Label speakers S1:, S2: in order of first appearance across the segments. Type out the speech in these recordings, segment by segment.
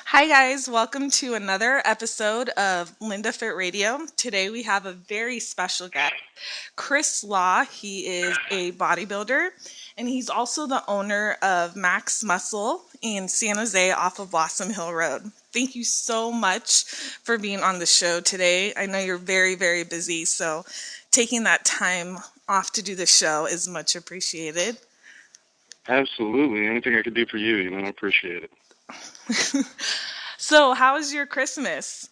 S1: Hi, guys. Welcome to another episode of LindaFIT Radio. Today we have a very special guest, Chris Law. He is a bodybuilder and he's also the owner of Max Muscle in San Jose off of Blossom Hill Road. Thank you so much for being on the show today. I know you're very, very busy, so taking that time off to do the show is much appreciated.
S2: Absolutely. Anything I could do for you, I appreciate it.
S1: So, how was your Christmas?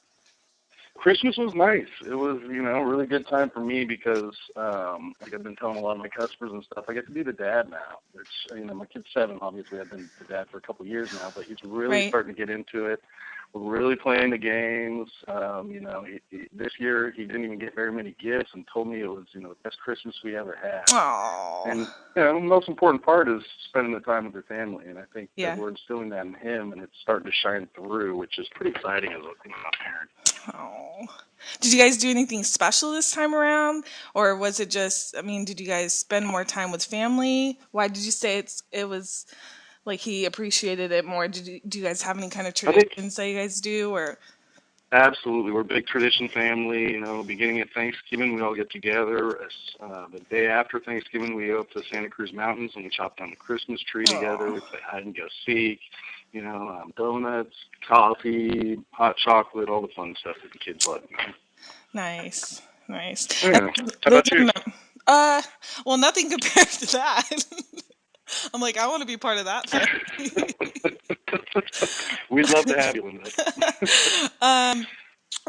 S2: Christmas was nice. It was, a really good time for me because, like I've been telling a lot of my customers and stuff, I get to be the dad now. Which, my kid's 7. Obviously, I've been the dad for a couple of years now, but he's really
S1: Right?
S2: starting to get into it. We're really playing the games. This year he didn't even get very many gifts and told me it was, the best Christmas we ever had.
S1: Oh,
S2: And the most important part is spending the time with your family, and I think that
S1: yeah.
S2: we're instilling that in him, and it's starting to shine through, which is pretty exciting as a parent.
S1: Oh. Did you guys do anything special this time around? Or was it just, did you guys spend more time with family? Why did you say it was like he appreciated it more? Do you guys have any kind of
S2: I think
S1: traditions that you guys do or
S2: absolutely we're a big tradition family. Beginning at Thanksgiving we all get together. The day after Thanksgiving we go up to the Santa Cruz Mountains and we chop down the Christmas tree together.
S1: oh,
S2: We play hide and go seek. Donuts, coffee, hot chocolate, all the fun stuff that the kids love.
S1: nice. Nice. And
S2: Yeah. How
S1: those
S2: about
S1: are
S2: you?
S1: well, nothing compared to that. I'm like, I want to be part of that family.
S2: We'd love to have you, Linda.
S1: um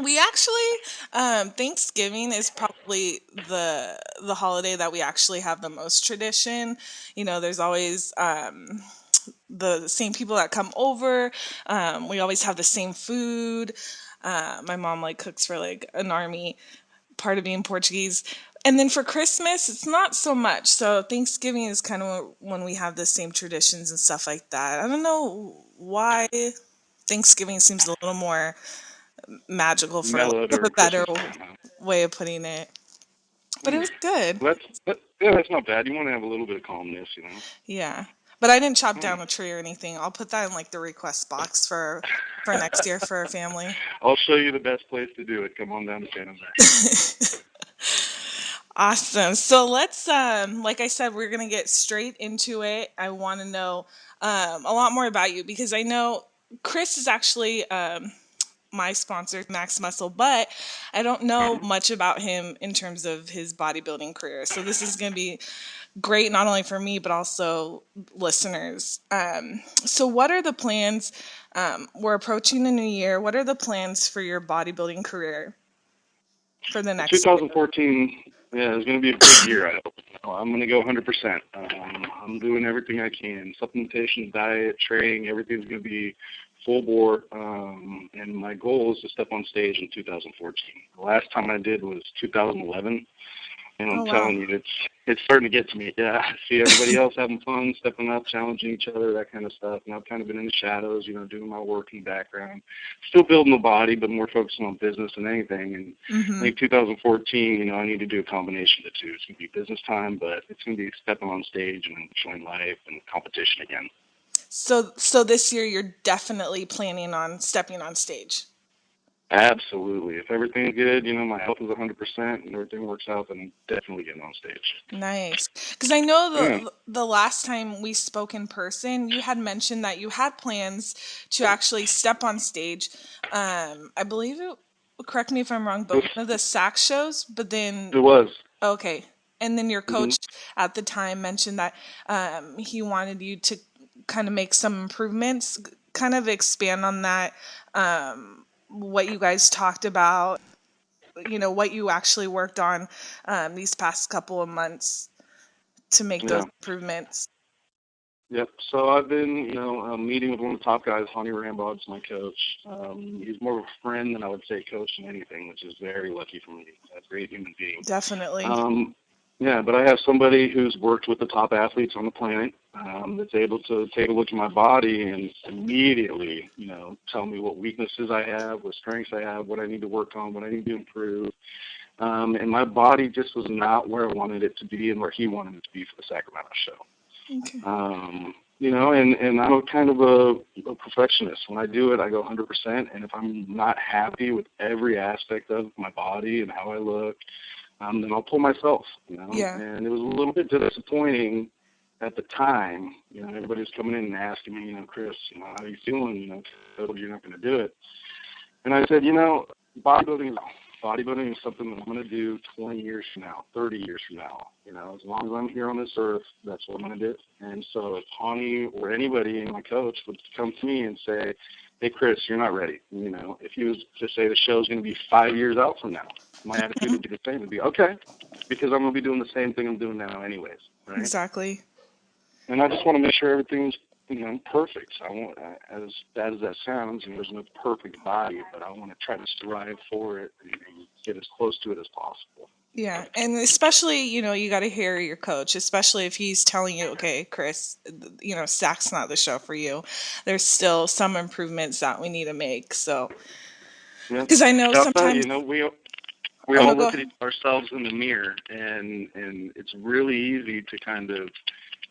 S1: We actually, Thanksgiving is probably the holiday that we actually have the most tradition. There's always the same people that come over. We always have the same food. My mom cooks for an army, part of being Portuguese. And then for Christmas, it's not so much. So Thanksgiving is kind of when we have the same traditions and stuff like that. I don't know why Thanksgiving seems a little more magical for lack
S2: Mellow
S1: of a
S2: during
S1: better
S2: Christmas time, huh?
S1: way of putting it. But it
S2: Hmm.
S1: was good.
S2: Well, that's not bad. You want to have a little bit of calmness.
S1: Yeah. But I didn't chop
S2: Hmm.
S1: down a tree or anything. I'll put that in the request box for next year for our family.
S2: I'll show you the best place to do it. Come on down to San Jose.
S1: Awesome. So let's like I said, we're gonna get straight into it. I wanna know a lot more about you because I know Chris is actually my sponsor, Max Muscle, but I don't know
S2: Hmm.
S1: much about him in terms of his bodybuilding career. So this is going to be great, not only for me, but also listeners. So, what are the plans? We're approaching the new year. What are the plans for your bodybuilding career for the
S2: Well,
S1: next year?
S2: 2014, yeah, is going to be a big year. I hope. I'm going to go 100%. I'm doing everything I can. Supplementation, diet, training, everything's going to be full bore. And my goal is to step on stage in 2014. The last time I did was 2011. And I'm
S1: Oh, wow.
S2: telling you, it's starting to get to me. Yeah, I see everybody else having fun, stepping up, challenging each other, that kind of stuff. And I've kind of been in the shadows, doing my work in the background, still building the body, but more focusing on business than anything. And I
S1: hmm
S2: think 2014, I need to do a combination of the two. It's going to be business time, but it's going to be stepping on stage and enjoying life and competition again.
S1: So this year you're definitely planning on stepping on stage.
S2: Absolutely. If everything's good, my health is 100% and everything works out, then I'm definitely getting on stage.
S1: Nice. Because I know
S2: Yeah.
S1: the last time we spoke in person, you had mentioned that you had plans to actually step on stage. I believe it, correct me if I'm wrong, but
S2: It
S1: one of the sax shows, but then,
S2: was.
S1: okay. And then your
S2: Mm-hmm.
S1: coach at the time mentioned that he wanted you to kind of make some improvements, kind of expand on that, what you guys talked about, what you actually worked on these past couple of months to make those
S2: Yeah.
S1: improvements.
S2: Yep. So I've been, meeting with one of the top guys, Honey Rambod's my coach. He's more of a friend than I would say coach than anything, which is very lucky for me. A great human being.
S1: Definitely.
S2: Um, yeah, but I have somebody who's worked with the top athletes on the planet that's able to take a look at my body and immediately, tell me what weaknesses I have, what strengths I have, what I need to work on, what I need to improve. And my body just was not where I wanted it to be and where he wanted it to be for the Sacramento show.
S1: Okay.
S2: and I'm a kind of a perfectionist. When I do it, I go 100%. And if I'm not happy with every aspect of my body and how I look, then I'll pull myself,
S1: Yeah.
S2: And it was a little bit disappointing at the time. Everybody's coming in and asking me, Chris, how are you feeling? Told you're not going to do it. And I said, bodybuilding is something that I'm going to do 20 years from now, 30 years from now. As long as I'm here on this earth, that's what I'm going to do. And so if Hani or anybody, my coach, would come to me and say, hey, Chris, you're not ready. If he was to say the show's going to be 5 years out from now, my attitude would be the same. It would be, okay, because I'm going to be doing the same thing I'm doing now anyways, right?
S1: Exactly.
S2: And I just want to make sure everything's perfect. So I want, as bad as that sounds, there's no perfect body, but I want to try to strive for it and get as close to it as possible.
S1: Yeah, and especially, you got to hear your coach, especially if he's telling you, okay, Chris, SAC's not the show for you. There's still some improvements that we need to make. So, because I know sometimes,
S2: we all look at ourselves in the mirror, and it's really easy to kind of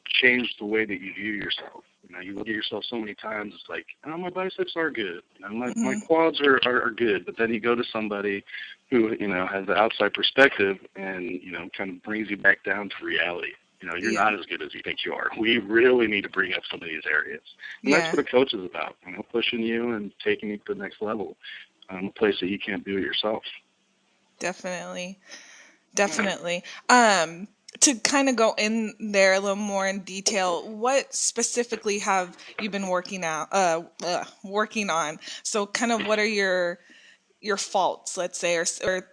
S2: change the way that you view yourself. You look at yourself so many times, it's like, oh, my biceps are good, my quads are good, but then you go to somebody who, has the outside perspective and, kind of brings you back down to reality. You're not as good as you think you are. We really need to bring up some of these areas. And that's what a coach is about, pushing you and taking you to the next level, a place that you can't do it yourself.
S1: Definitely. To kind of go in there a little more in detail, what specifically have you been working on? So kind of what are your faults, let's say, or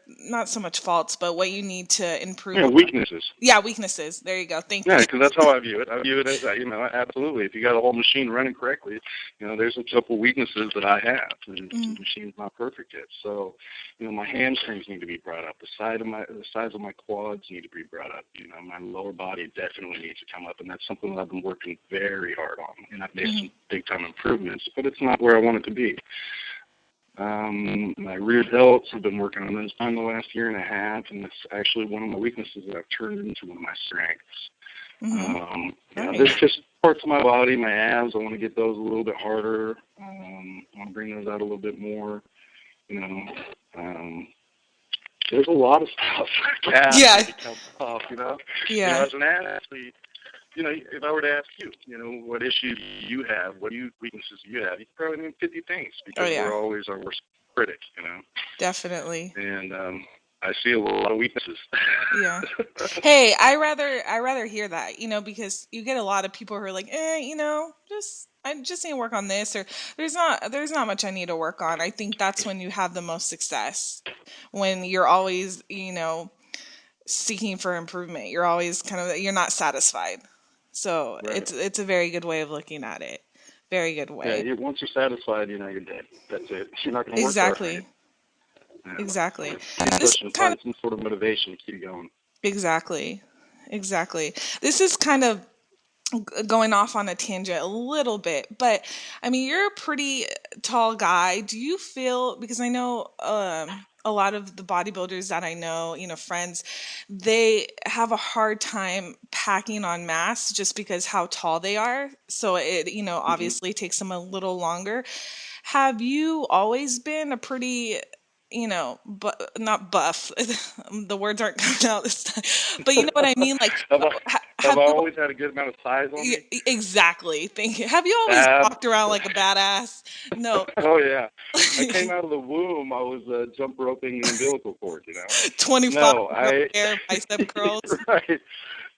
S1: not so much faults, but what you need to improve on?
S2: Weaknesses.
S1: Yeah, weaknesses. There you go. Thank you.
S2: Yeah, because that's how I view it. I view it as, absolutely. If you got a whole machine running correctly, there's a couple weaknesses that I have. And the machine's not perfect yet. So, my hamstrings need to be brought up. The size of my quads need to be brought up. My lower body definitely needs to come up, and that's something that I've been working very hard on. And I've made some big time improvements, but it's not where I want it to be. My rear delts, I've been working on those in the last year and a half, and it's actually one of my weaknesses that I've turned into one of my strengths. There's just parts of my body, my abs, I want to get those a little bit harder. I want to bring those out a little bit more. There's a lot of stuff. That becomes tough,
S1: Yeah.
S2: As an athlete, if I were to ask you, what issues you have, what weaknesses you have, you could probably name 50 things because we're always our worst critic,
S1: Definitely.
S2: And I see a lot of weaknesses.
S1: Yeah. Hey, I rather hear that, because you get a lot of people who are like, I just need to work on this, or there's not much I need to work on. I think that's when you have the most success, when you're always, seeking for improvement. You're always you're not satisfied. So it's a very good way of looking at it. Very good way.
S2: Yeah, once you're satisfied, you're dead. That's it. You're not going to work hard.
S1: Exactly.
S2: This kind of some sort of motivation to keep going.
S1: Exactly. This is kind of going off on a tangent a little bit, but I mean, you're a pretty tall guy. Do you feel, because I know a lot of the bodybuilders that I know, friends, they have a hard time packing on mass just because how tall they are. So it, obviously takes them a little longer. Have you always been a pretty, but not buff? The words aren't coming out this time, but you know what I mean. Like,
S2: have I always had a good amount of size on me?
S1: Exactly. Thank you. Have you always walked around like a badass? No.
S2: Oh yeah. I came out of the womb. I was jump roping the umbilical cord.
S1: 25 air bicep curls.
S2: Right.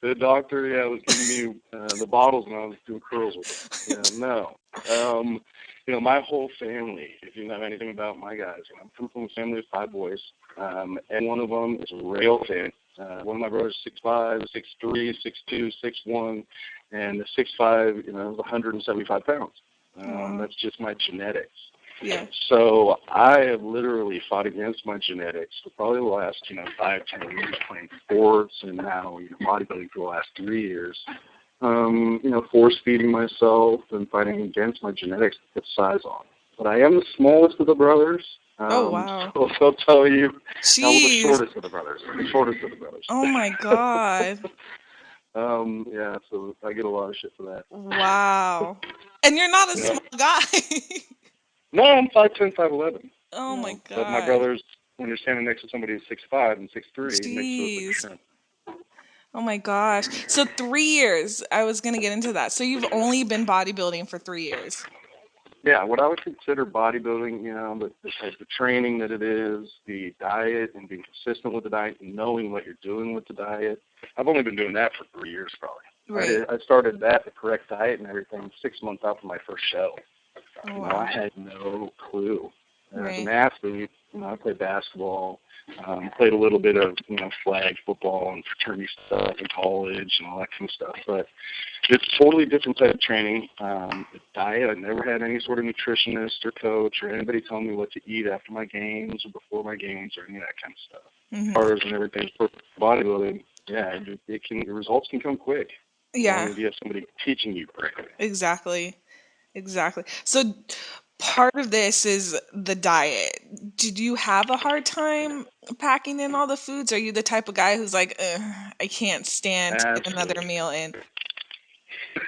S2: The doctor, was giving me the bottles when I was doing curls with them. No. My whole family, if you know anything about my guys, I'm coming from a family of 5 boys, and one of them is a rail fan. One of my brothers is 6'5", 6'3", 6'2", 6'1", and the 6'5", is 175 pounds. That's just my genetics.
S1: Yeah.
S2: So I have literally fought against my genetics for probably the last, 5, 10 years, playing sports, and now bodybuilding for the last 3 years. Force feeding myself and fighting against my genetics to put size on. But I am the smallest of the brothers.
S1: Oh, wow.
S2: So they'll tell you
S1: Jeez.
S2: I was the shortest of the brothers.
S1: Oh, my God.
S2: Yeah, so I get a lot of shit for that.
S1: Wow. And you're not a
S2: Yeah.
S1: small guy.
S2: No, I'm 5'10", 5'11".
S1: Oh my
S2: But my
S1: gosh.
S2: brothers, when you're standing next to somebody who's 6'5" and 6'3", it makes you look like a
S1: Jeez.
S2: shrimp.
S1: Oh my gosh. So 3 years. I was gonna get into that. So you've only been bodybuilding for 3 years.
S2: Yeah, what I would consider bodybuilding, the type of training that it is, the diet, and being consistent with the diet, and knowing what you're doing with the diet. I've only been doing that for 3 years, probably.
S1: Right.
S2: I started that, the correct diet and everything, 6 months out from my first show.
S1: Oh
S2: I
S1: wow.
S2: had no clue. As an
S1: Right.
S2: athlete, I played basketball, played a little bit of, flag football and fraternity stuff in college and all that kind of stuff. But it's totally different type of training. The diet, I never had any sort of nutritionist or coach or anybody telling me what to eat after my games or before my games or any of that kind of stuff.
S1: Hmm.
S2: Bars and everything for bodybuilding, yeah, the results can come quick as long
S1: Yeah.
S2: as you have somebody teaching you correctly.
S1: Exactly. Exactly. So part of this is the diet. Did you have a hard time packing in all the foods? Are you the type of guy who's like, I can't stand to get another
S2: Absolutely.
S1: meal in?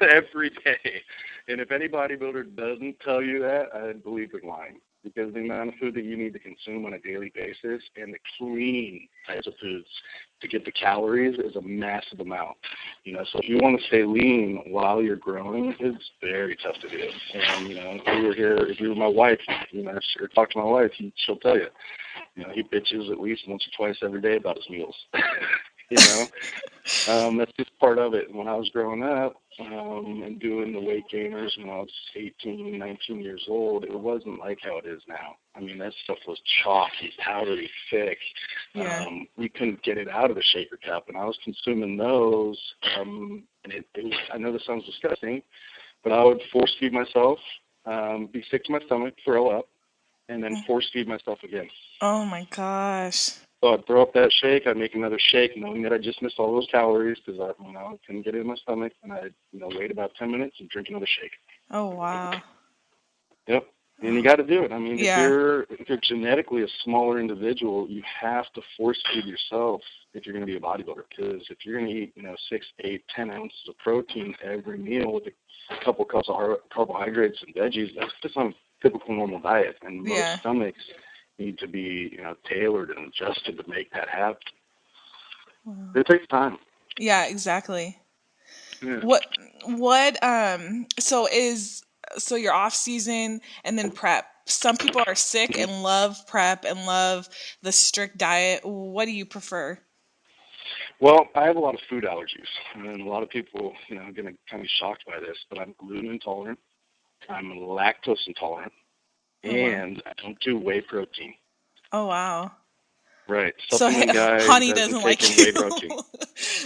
S2: Every day. And if any bodybuilder doesn't tell you that, I believe they're lying. Because the amount of food that you need to consume on a daily basis and the clean types of foods to get the calories is a massive amount. So if you want to stay lean while you're growing, it's very tough to do. And, if you were my wife, or talk to my wife, she'll tell you. He bitches at least once or twice every day about his meals. you know, that's just part of it. When I was growing up and doing the weight gainers when I was 18, 19 years old, it wasn't like how it is now. I mean, that stuff was chalky, powdery, thick.
S1: Yeah.
S2: You couldn't get it out of the shaker cup, and I was consuming those. And it was, I know this sounds disgusting, but I would force feed myself, be sick to my stomach, throw up, and then force feed myself again.
S1: Oh my gosh.
S2: So I'd throw up that shake, I'd make another shake, knowing that I just missed all those calories because I, couldn't get it in my stomach, and I'd, wait about 10 minutes and drink another shake.
S1: Oh wow.
S2: Yep. And you got to do it. I mean,
S1: Yeah.
S2: if you're genetically a smaller individual, you have to force feed yourself if you're going to be a bodybuilder. Because if you're going to eat, 6, 8, 10 ounces of protein every meal with a couple cups of carbohydrates and veggies, that's just not a typical normal diet. And most
S1: Yeah.
S2: stomachs need to be, tailored and adjusted to make that happen.
S1: Wow.
S2: It takes time.
S1: Yeah, exactly.
S2: Yeah.
S1: So your off season and then prep. Some people are sick and love prep and love the strict diet. What do you prefer?
S2: Well, I have a lot of food allergies, and a lot of people, are going to kind of be shocked by this, but I'm gluten intolerant, I'm lactose intolerant,
S1: Oh wow.
S2: and I don't do whey protein.
S1: Oh wow.
S2: Right.
S1: So
S2: Supplement guy
S1: honey
S2: doesn't
S1: doesn't
S2: take
S1: like
S2: in
S1: you.
S2: whey protein.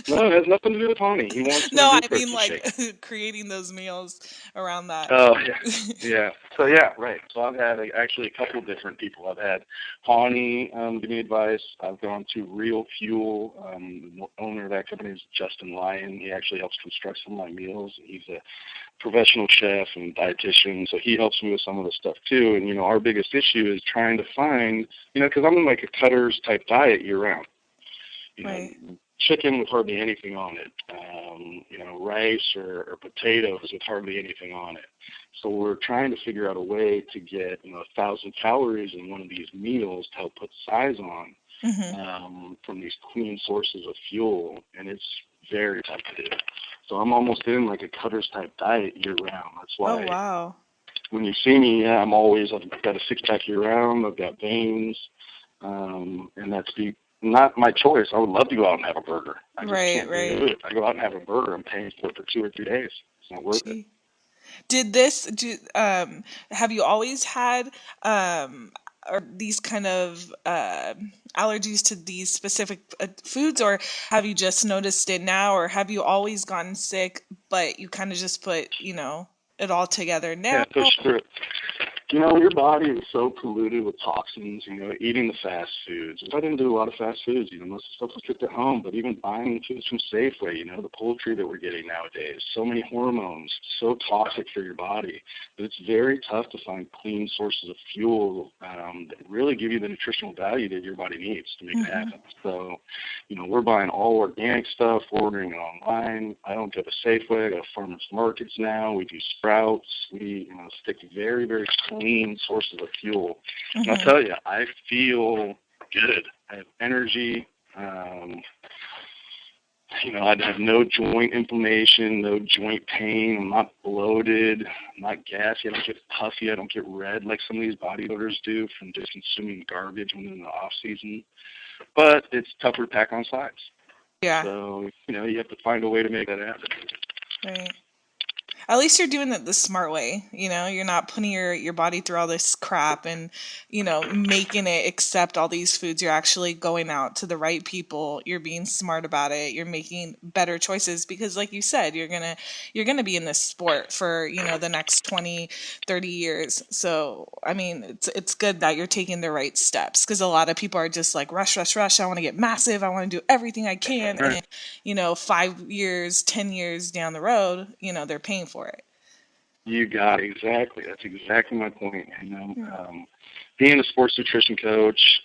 S2: No, it has nothing to do with honey. He wants me to
S1: No,
S2: do
S1: I
S2: a
S1: mean
S2: protein
S1: like
S2: shake.
S1: creating those meals around that.
S2: Oh, yeah. Yeah. So, yeah, right. So I've had actually a couple different people. I've had Pawnee give me advice. I've gone to Real Fuel. The owner of that company is Justin Lyon. He actually helps construct some of my meals. He's a professional chef and dietitian, so he helps me with some of the stuff too. And, our biggest issue is trying to find, because I'm in like a cutters type diet year round.
S1: Right.
S2: Chicken with hardly anything on it, rice or potatoes with hardly anything on it. So we're trying to figure out a way to get, 1,000 calories in one of these meals to help put size on from these clean sources of fuel, and it's very tough to do. So I'm almost in like a cutters type diet year round. That's
S1: Oh
S2: why
S1: wow.
S2: when you see me, I've got a six-pack year round, I've got veins, and that's not my choice. I would love to go out and have a burger. I just can't do it. If I go out and have a burger, I'm paying for it for 2 or 3 days. It's not worth it.
S1: Have you always had or these kind of allergies to these specific foods, or have you just noticed it now, or have you always gotten sick but you kind of just put it all together now?
S2: Yeah, push through it. Your body is so polluted with toxins, eating the fast foods. I didn't do a lot of fast foods, most of the stuff was cooked at home, but even buying foods from Safeway, the poultry that we're getting nowadays, so many hormones, so toxic for your body that it's very tough to find clean sources of fuel that really give you the nutritional value that your body needs to make it happen. So, we're buying all organic stuff, ordering it online. I don't go to Safeway, I go to farmers markets now. We do Sprouts. We stick to very, very clean sources of fuel. And I'll tell you, I feel good. I have energy. I have no joint inflammation, no joint pain. I'm not bloated. I'm not gassy. I don't get puffy. I don't get red like some of these bodybuilders do from just consuming garbage when they're in the off season. But it's tougher to pack on size.
S1: Yeah.
S2: So, you have to find a way to make that happen.
S1: Right. At least you're doing it the smart way. You're not putting your body through all this crap and, making it accept all these foods. You're actually going out to the right people. You're being smart about it. You're making better choices because like you said, you're going to be in this sport for, the next 20, 30 years. So, I mean, it's good that you're taking the right steps because a lot of people are just like rush. I want to get massive. I want to do everything I can.
S2: Right.
S1: And, 5 years, 10 years down the road, they're paying for it.
S2: You got it. Exactly. That's exactly my point. Being a sports nutrition coach,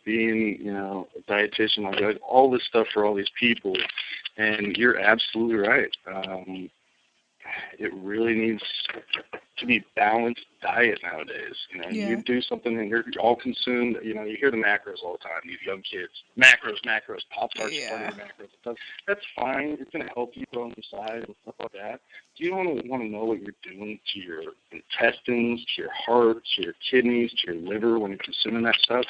S2: being, a dietitian, like all this stuff for all these people, and you're absolutely right. It really needs to be balanced diet nowadays. You do something and you're all consumed. You hear the macros all the time. These young kids, macros, Pop-Tarts, macros. That's fine. It's going to help you on the side and stuff like that. You don't want to know what you're doing to your intestines, to your heart, to your kidneys, to your liver when you're consuming that stuff.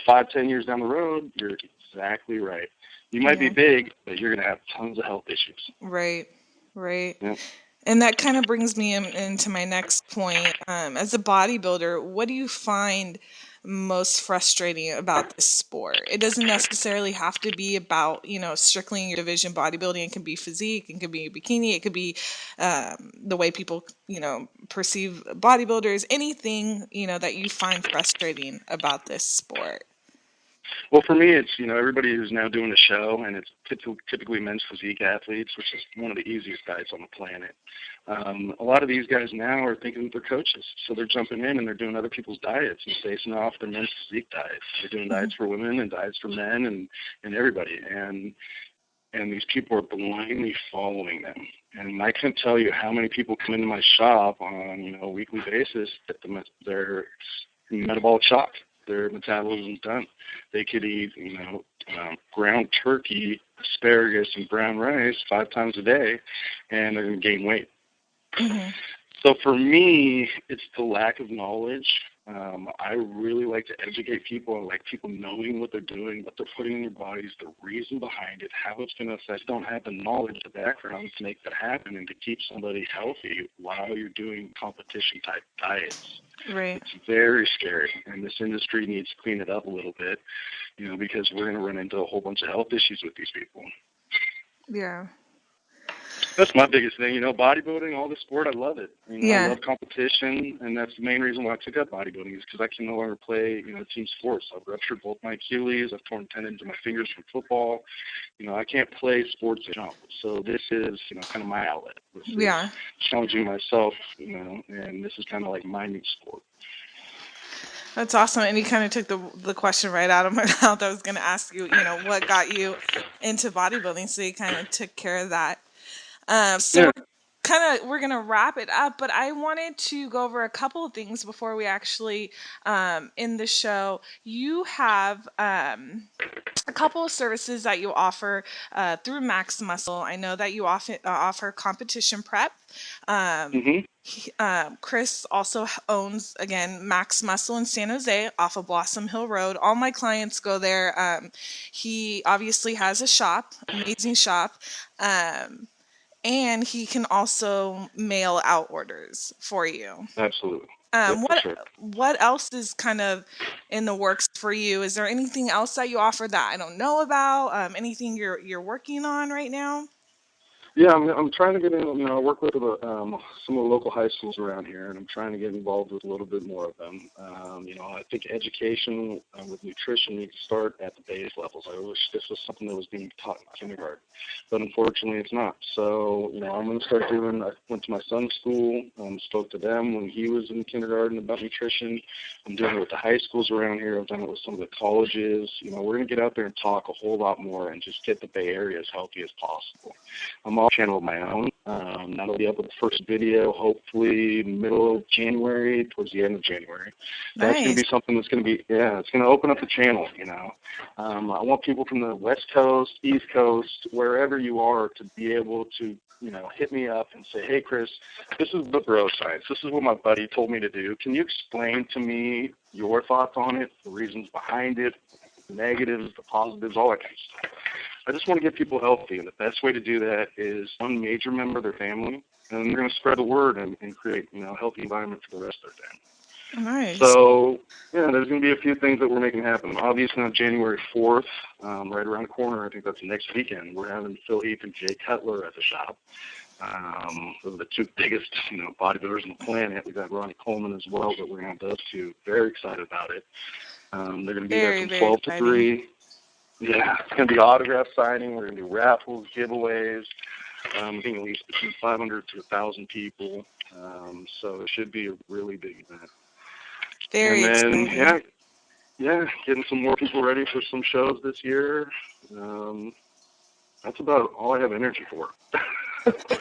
S2: 5, 10 years down the road, you're exactly right. You might be big, but you're going to have tons of health issues.
S1: Right.
S2: Yeah.
S1: And that kind of brings me into my next point. As a bodybuilder, what do you find most frustrating about this sport? It doesn't necessarily have to be about, strictly in your division bodybuilding. It can be physique, it could be bikini, it could be the way people, perceive bodybuilders, anything, that you find frustrating about this sport.
S2: Well, for me, it's, everybody who's now doing a show, and it's typically men's physique athletes, which is one of the easiest diets on the planet. A lot of these guys now are thinking that they're coaches, so they're jumping in and they're doing other people's diets and basing off their men's physique diets. They're doing diets for women and diets for men and everybody. And these people are blindly following them. And I can't tell you how many people come into my shop on, a weekly basis that they're metabolic shock. Their metabolism's done. They could eat, ground turkey, asparagus, and brown rice 5 times a day, and they're going to gain weight. So for me, it's the lack of knowledge. I really like to educate people. I like people knowing what they're doing, what they're putting in their bodies, the reason behind it, how it's going to affect. Don't have the knowledge, the background to make that happen and to keep somebody healthy while you're doing competition-type diets.
S1: Right.
S2: It's very scary, and this industry needs to clean it up a little bit, because we're going to run into a whole bunch of health issues with these people.
S1: Yeah.
S2: That's my biggest thing. Bodybuilding, all the sport, I love it. I love competition, and that's the main reason why I took up bodybuilding is because I can no longer play, team sports. I've ruptured both my Achilles. I've torn tendons in my fingers from football. I can't play sports and jump. So this is, kind of my outlet. This is challenging myself, and this is kind of like my new sport.
S1: That's awesome. And you kind of took the question right out of my mouth. I was going to ask you, what got you into bodybuilding. So you kind of took care of that. We're going to wrap it up, but I wanted to go over a couple of things before we actually end the show. You have a couple of services that you offer through Max Muscle. I know that you often offer competition prep. Chris also owns, again, Max Muscle in San Jose off of Blossom Hill Road. All my clients go there. He obviously has a shop, amazing shop. And he can also mail out orders for you.
S2: Absolutely.
S1: What else is kind of in the works for you? Is there anything else that you offer that I don't know about? Anything you're working on right now?
S2: Yeah, I'm trying to get in. I work with some of the local high schools around here, and I'm trying to get involved with a little bit more of them. I think education with nutrition needs to start at the base levels. I wish this was something that was being taught in kindergarten, but unfortunately it's not. So, I'm going to start doing. I went to my son's school, spoke to them when he was in kindergarten about nutrition. I'm doing it with the high schools around here. I've done it with some of the colleges. We're going to get out there and talk a whole lot more and just get the Bay Area as healthy as possible. I'm on a channel of my own. That'll be up with the first video, hopefully middle of January, towards the end of January.
S1: Nice.
S2: That's going to be something that's going to be, it's going to open up the channel, I want people from the West Coast, East Coast, wherever you are to be able to, hit me up and say, hey, Chris, this is the bro science. This is what my buddy told me to do. Can you explain to me your thoughts on it, the reasons behind it, the negatives, the positives, all that kind of stuff? I just want to get people healthy, and the best way to do that is one major member of their family, and they're going to spread the word and create, a healthy environment for the rest of their family.
S1: Nice.
S2: So, there's going to be a few things that we're making happen. Obviously, on January 4th, right around the corner, I think that's next weekend, we're having Phil Heath and Jay Cutler at the shop. Those are the two biggest, bodybuilders on the planet. We've got Ronnie Coleman as well, but we're going to have those two. Very excited about it. They're going to be there from 12 to 3. Yeah, it's going to be autograph signing. We're going to do raffles, giveaways. I think at least between 500 to 1,000 people. So it should be a really big event.
S1: Very exciting.
S2: Getting some more people ready for some shows this year. That's about all I have energy for.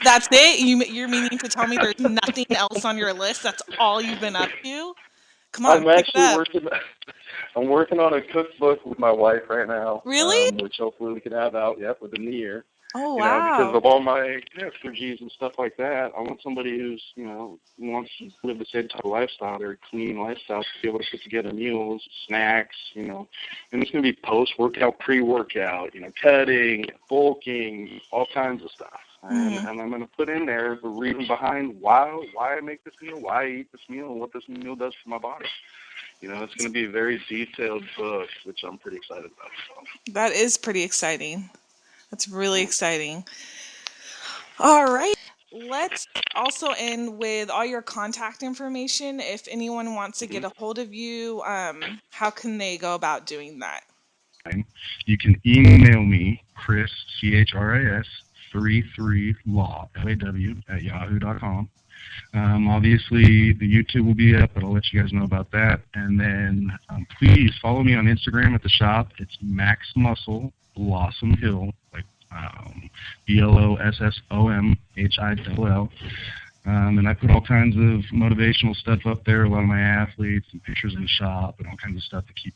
S1: That's it? You're meaning to tell me there's nothing else on your list? That's all you've been up to? Come on,
S2: I'm working on a cookbook with my wife right now.
S1: Really?
S2: Which hopefully we can have out within the year.
S1: Oh, wow.
S2: Because of all my allergies and stuff like that, I want somebody who's, wants to live the same type of lifestyle, very clean lifestyle, to be able to put together meals, snacks, and it's going to be post-workout, pre-workout, cutting, bulking, all kinds of stuff. And I'm going to put in there the reason behind why I make this meal, why I eat this meal, and what this meal does for my body. It's going to be a very detailed book, which I'm pretty excited about. So.
S1: That is pretty exciting. That's really exciting. All right. Let's also end with all your contact information. If anyone wants to get a hold of you, how can they go about doing that?
S2: You can email me, Chris, CHRIS, 33law, LAW, at yahoo.com. Obviously, the YouTube will be up, but I'll let you guys know about that. And then please follow me on Instagram at the shop. It's maxmuscleblossomhill, like BLOSSOMHILL. And I put all kinds of motivational stuff up there, a lot of my athletes and pictures in the shop and all kinds of stuff to keep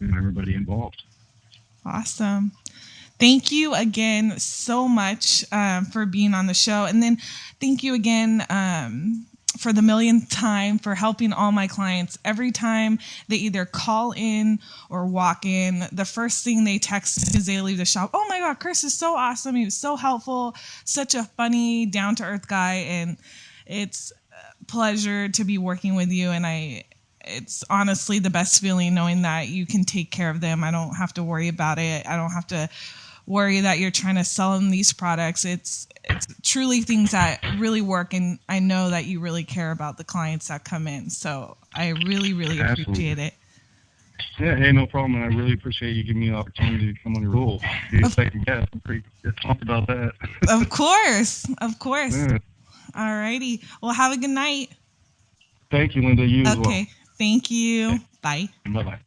S2: everybody involved.
S1: Awesome. Thank you again so much for being on the show. And then thank you again for the millionth time for helping all my clients. Every time they either call in or walk in, the first thing they text as they leave the shop, oh my God, Chris is so awesome. He was so helpful, such a funny, down-to-earth guy. And it's a pleasure to be working with you. And it's honestly the best feeling knowing that you can take care of them. I don't have to worry about it. I don't have to worry that you're trying to sell them these products. It's truly things that really work, and I know that you really care about the clients that come in. So I really, really appreciate it.
S2: Yeah, hey, no problem. And I really appreciate you giving me the opportunity to come on your role. Be a second guest. I'm pretty pumped about that.
S1: Of course.
S2: Yeah.
S1: All righty. Well, have a good night.
S2: Thank you, Linda. You as well.
S1: Okay. Thank you. Bye.
S2: Bye-bye.